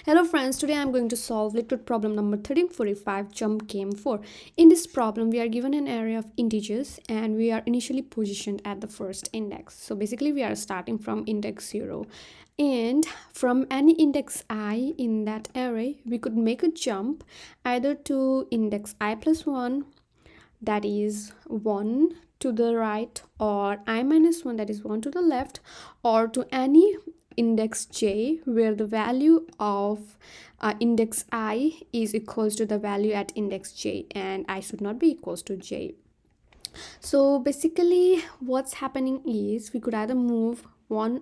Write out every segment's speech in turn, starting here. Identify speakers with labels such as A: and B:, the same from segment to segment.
A: Hello friends, today I am going to solve LeetCode problem number 1345 jump game 4. In this problem we are given an array of integers and we are initially positioned at the first index. So basically we are starting from index 0 and from any index I in that array we could make a jump either to index I plus 1, that is 1 to the right, or I minus 1, that is 1 to the left, or to any index j where the value of index I is equals to the value at index j and I should not be equals to j. So basically what's happening is we could either move one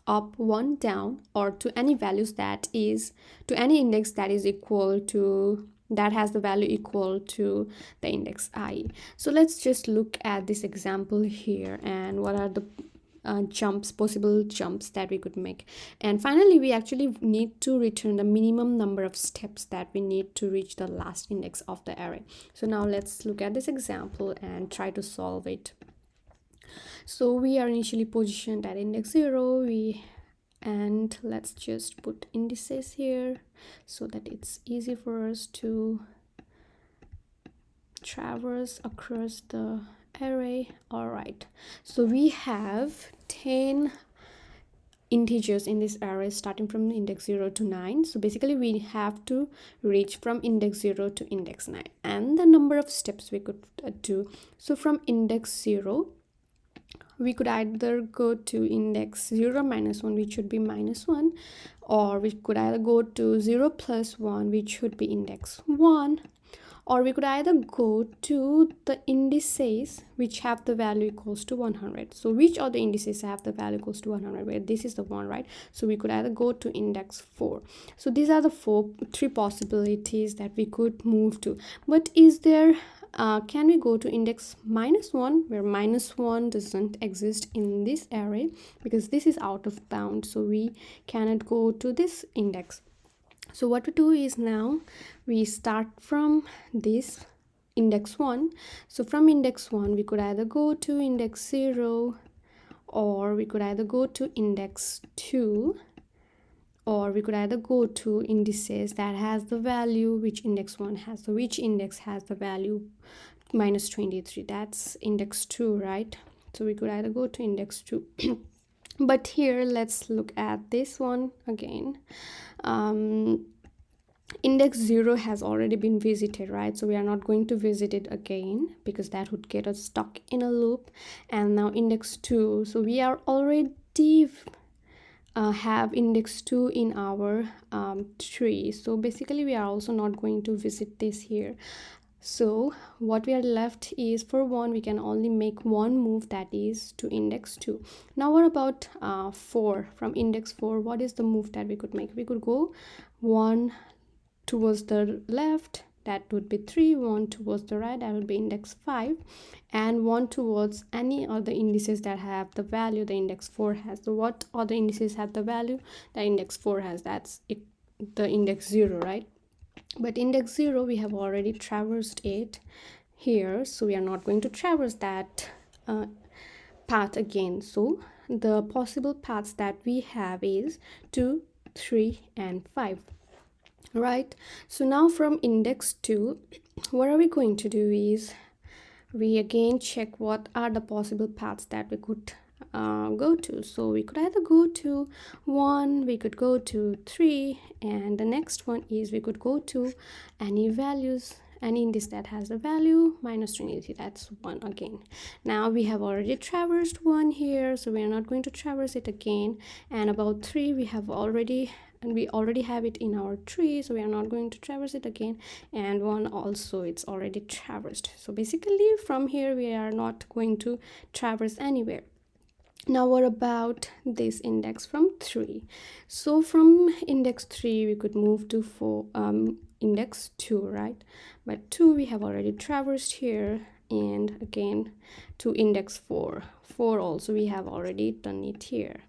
A: up, one down, or to any values that is to any index that is equal to that has the value equal to the index I. So let's just look at this example here and what are the possible jumps that we could make. And finally we actually need to return the minimum number of steps that we need to reach the last index of the array. So now let's look at this example and try to solve it. So we are initially positioned at index 0, and let's just put indices here so that it's easy for us to traverse across the array. All right, so we have 10 integers in this array starting from index 0 to 9. So basically we have to reach from index 0 to index 9 and the number of steps we could do. So from index 0 we could either go to index 0 minus 1, which should be minus 1, or we could either go to 0 plus 1, which should be index 1, or we could either go to the indices which have the value equals to 100. So which of the indices have the value equals to 100? Where this is the one, right? So we could either go to index 4. So these are the three possibilities that we could move to. But is there can we go to index minus 1, where minus 1 doesn't exist in this array because this is out of bounds, so we cannot go to this index. So what we do is now we start from this index 1. So from index 1 we could either go to index 0, or we could either go to index 2, or we could either go to indices that has the value which index 1 has. So which index has the value minus 23? That's index 2, right? So we could either go to index 2. But here let's look at this one again. Index 0 has already been visited, right? So we are not going to visit it again because that would get us stuck in a loop. And now index 2, so we are already have index 2 in our tree, so basically we are also not going to visit this here. So what we are left is, for 1 we can only make one move, that is to index 2. Now what about 4? From index 4, what is the move that we could make? We could go 1 towards the left, that would be 3, 1 towards the right, that would be index 5, and 1 towards any other indices that have the value the index 4 has. So what other indices have the value the index 4 has? That's it, the index 0, right? But index 0 we have already traversed it here, so we are not going to traverse that path again. So the possible paths that we have is 2, 3 and 5, right? So now from index 2, what are we going to do is we again check what are the possible paths that we could go to. So we could either go to 1, we could go to 3, and the next one is we could go to any values, any index that has the value minus 23, that's 1 again. Now we have already traversed 1 here, so we are not going to traverse it again. And about 3 we already have it in our tree, so we are not going to traverse it again. And 1 also, it's already traversed. So basically from here we are not going to traverse anywhere. Now what about this index from 3? So from index 3 we could move to index 2, right? But 2 we have already traversed here, and again to index 4 also we have already done it here,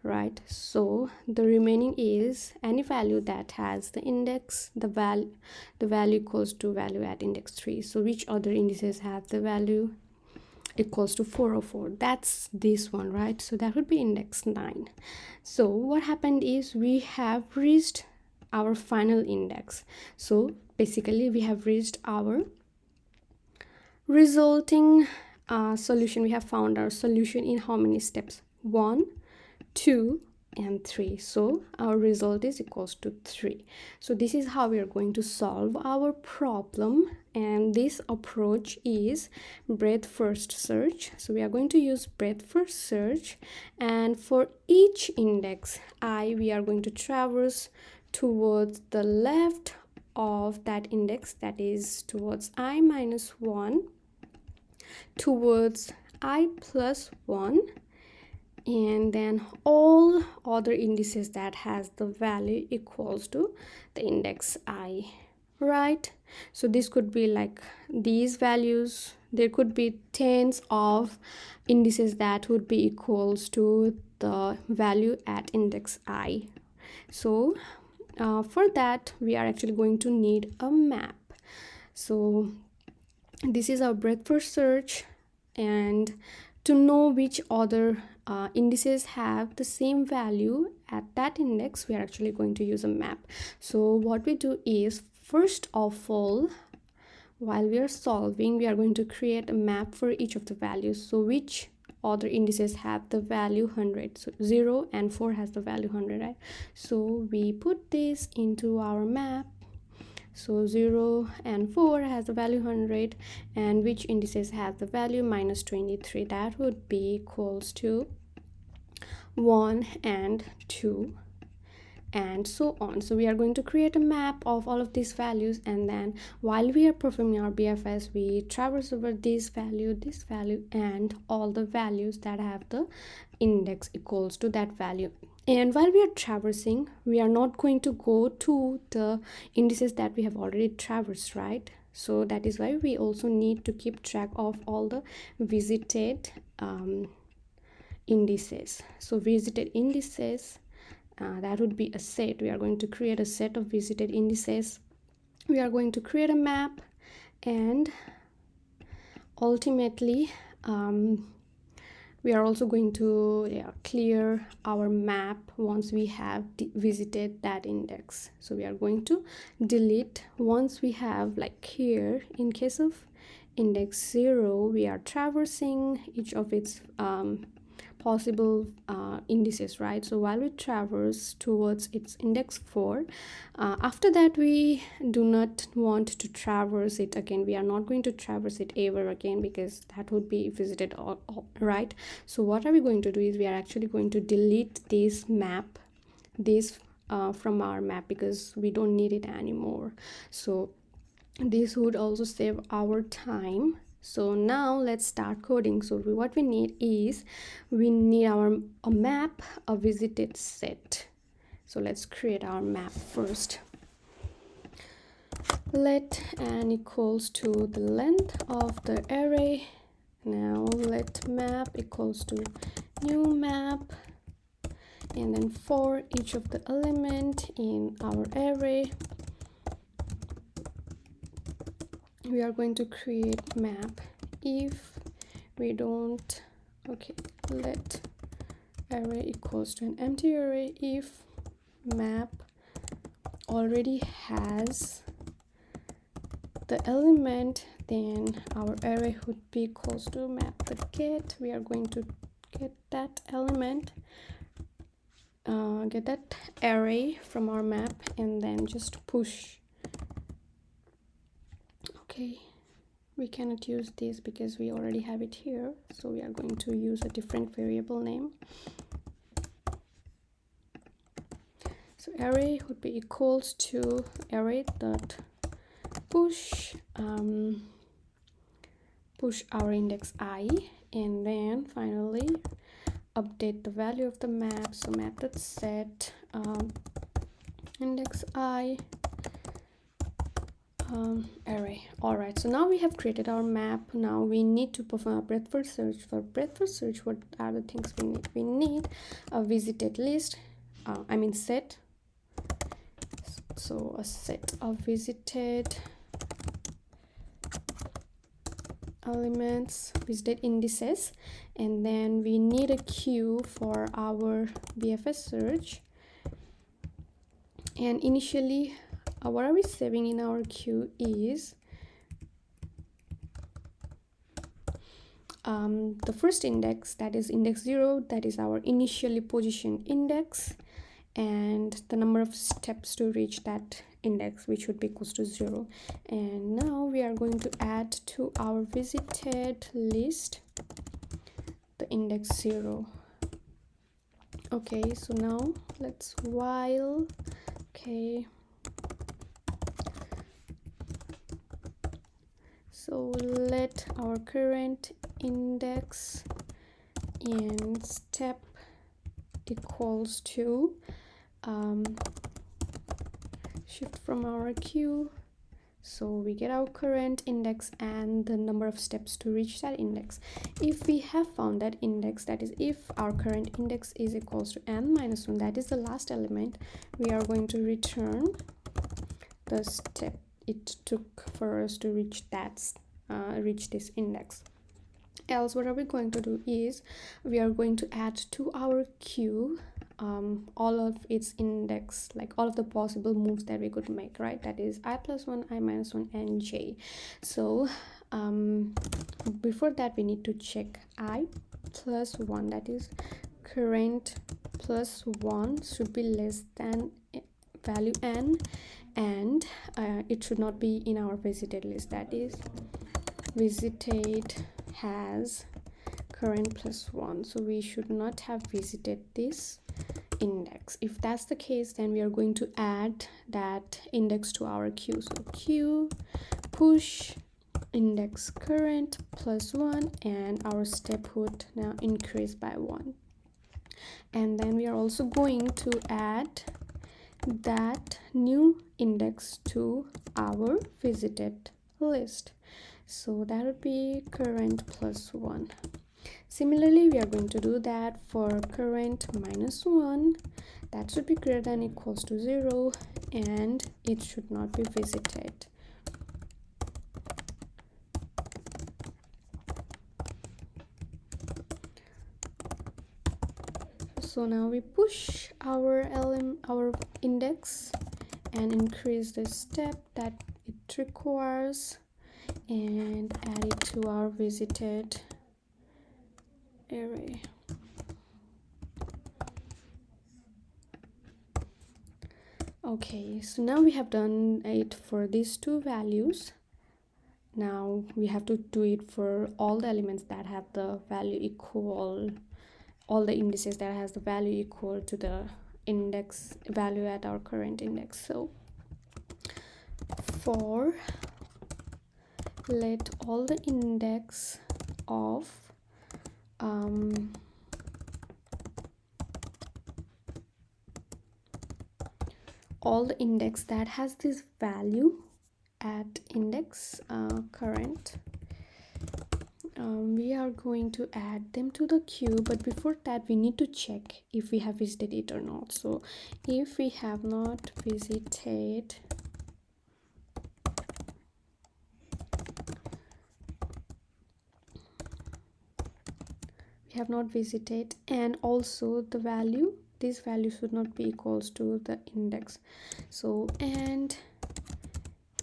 A: right? So the remaining is any value that has the index the value equals to value at index 3. So which other indices have the value equals to 404? That's this one, right? So that would be index 9. So what happened is we have reached our final index. So basically we have reached our resulting solution. We have found our solution in how many steps? 1, 2 and 3. So our result is equals to 3. So this is how we are going to solve our problem, and this approach is breadth first search. So we are going to use breadth first search, and for each index I, we are going to traverse towards the left of that index, that is towards I minus 1, towards I plus 1, and then all other indices that has the value equals to the index I, right? So this could be like these values. There could be tens of indices that would be equals to the value at index I. So for that we are actually going to need a map. So this is our breadth first search, and to know which other indices have the same value at that index, we are actually going to use a map. So what we do is, first of all, while we are solving, we are going to create a map for each of the values. So which other indices have the value 100? So 0 and 4 has the value 100, right? So we put this into our map. So 0 and 4 has the value 100, and which indices have the value minus 23? That would be equals to 1 and 2 and so on. So we are going to create a map of all of these values, and then while we are performing our BFS, we traverse over this value, and all the values that have the index equals to that value. And while we are traversing, we are not going to go to the indices that we have already traversed, right? So that is why we also need to keep track of all the visited indices. So visited indices, that would be a set. We are going to create a set of visited indices. We are going to create a map, and ultimately we are also going to clear our map once we have visited that index. So we are going to delete once we have, like here in case of index 0, we are traversing each of its possible indices, right? So while we traverse towards its index 4, after that we do not want to traverse it again. We are not going to traverse it ever again, because that would be visited all, right? So what are we going to do is, we are actually going to delete this map, from our map, because we don't need it anymore. So this would also save our time. So now let's start coding. So what we need is, we need a map, a visited set. So let's create our map first. Let n equals to the length of the array. Now let map equals to new map, and then for each of the element in our array, we are going to create map if we don't, okay, let array equals to an empty array. If map already has the element, then our array would be equals to map the get. We are going to get that element, get that array from our map, and then just push. Okay, we cannot use this because we already have it here, so we are going to use a different variable name. So array would be equals to array dot push push our index I, and then finally update the value of the map. So map dot set index I array. All right, so now we have created our map. Now we need to perform a breadth first search. For breadth first search, what are the things we need? We need a visited list, set. So a set of visited elements, visited indices, and then we need a queue for our BFS search. And initially what are we saving in our queue is the first index, that is index 0, that is our initially positioned index, and the number of steps to reach that index, which would be equals to 0. And now we are going to add to our visited list the index 0. Okay, so now let's while. Okay, so let our current index and step equals to shift from our queue, so we get our current index and the number of steps to reach that index. If we have found that index, that is if our current index is equals to n-1, that is the last element, we are going to return the step it took for us to reach that reach this index. Else what are we going to do is we are going to add to our queue all of its index, like all of the possible moves that we could make, right? That is i+1, i-1, and j. So before that we need to check i+1, that is current plus 1 should be less than value n, and it should not be in our visited list, that is visited has current plus 1, so we should not have visited this index. If that's the case, then we are going to add that index to our queue. So queue push index current plus 1, and our step would now increase by 1. And then we are also going to add that new index to our visited list, so that would be current plus 1. Similarly, we are going to do that for current -1, that should be greater than equals to 0, and it should not be visited. So now we push our index and increase the step that it requires and add it to our visited array. Okay, so now we have done it for these two values. Now we have to do it for all the elements that have the value equal, all the indices that has the value equal to the index value at our current index. So for let all the index of all the index that has this value at index current, we are going to add them to the queue, but before that we need to check if we have visited it or not. So if we have not visited and also the value, this value should not be equals to the index, so and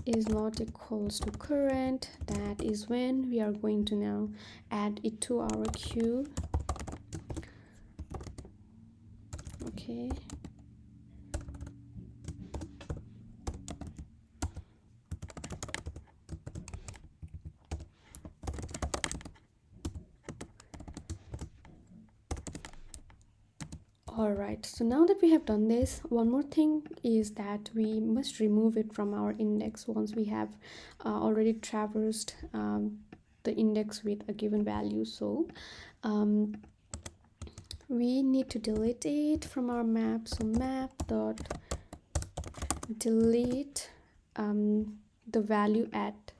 A: is not equals to current, that is when we are going to now add it to our queue. Okay, all right, so now that we have done this, one more thing is that we must remove it from our index once we have already traversed the index with a given value. So we need to delete it from our map. So map dot delete the value at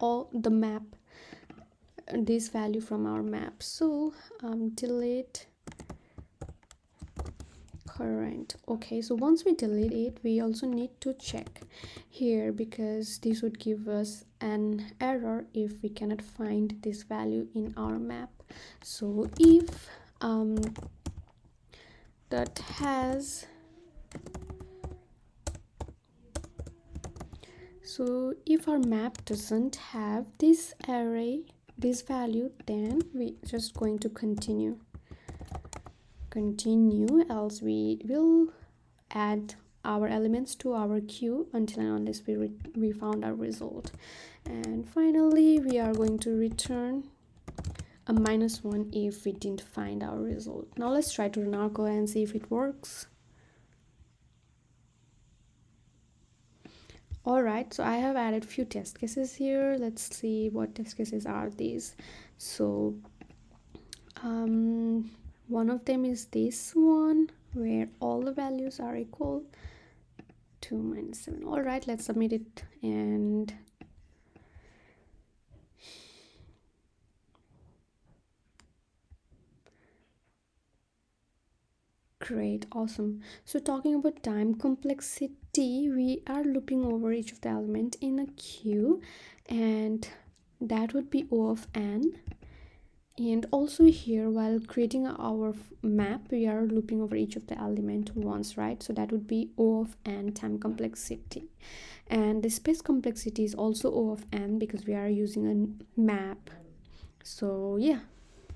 A: all the map, this value from our map. So delete current. Okay, so once we delete it, we also need to check here, because this would give us an error if we cannot find this value in our map. So if that has So if our map doesn't have this array, this value, then we just going to continue, else we will add our elements to our queue until and unless we found our result. And finally we are going to return a -1 if we didn't find our result. Now let's try to run our code and see if it works. Alright, so I have added few test cases here. Let's see what test cases are these. So one of them is this one where all the values are equal to -7. Alright, let's submit it. And great, awesome. So talking about time complexity, we are looping over each of the element in a queue, and that would be O of n. And also here, while creating our map, we are looping over each of the element once, right? So that would be O of n time complexity. And the space complexity is also O of n because we are using a map. So yeah,